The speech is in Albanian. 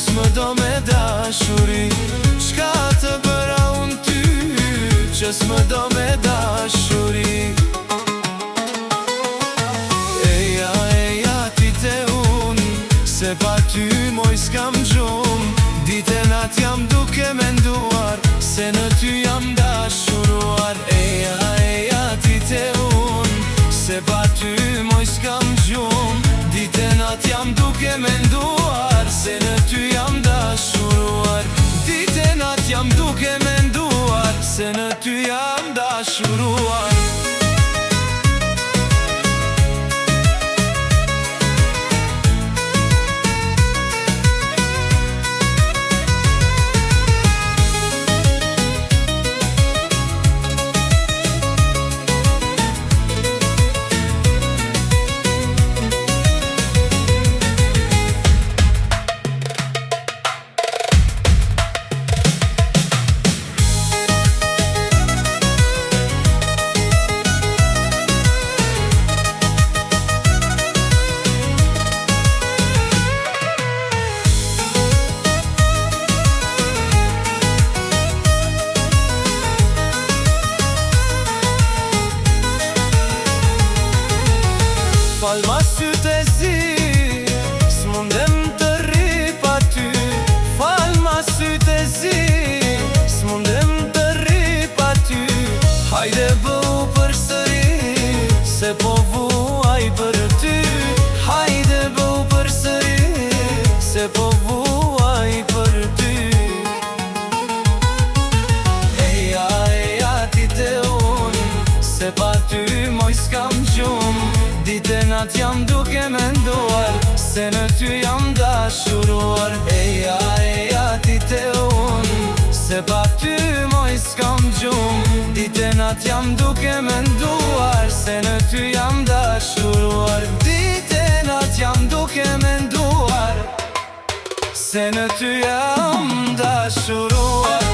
s'më do me dashuri. Çka të bëra unë ty që s'më do me dashuri. Eja, eja, ti te unë, se pa ty moj s'kam gjumë. Dite nat jam duke menduar, se në ty jam dashuruar. Eja, eja, ti te unë, se pa ty moj s'kam gjumë. Dite nat jam duke menduar, se në ty jam dashuruar. Dite nat jam duke menduar, se në ty jam dashuruar. Fal ma sytë e zi, s'mundem të rri pa ty. Fal ma sytë e zi, s'mundem të rri pa ty. Hajde bëu për sëri, se po vuaj për ty. Hajde bëu për sëri, se po vuaj për ty. Eja, eja, ti te unë, se pa ty moj s'kam gjumë. Dite nat jam duke menduar, se në ty jam dashuruar. Eja, eja, ti te unë, se pa ty moj s'kam gjumë. Dite nat jam duke menduar, se në ty jam dashuruar. Dite nat jam duke menduar, se në ty jam dashuruar.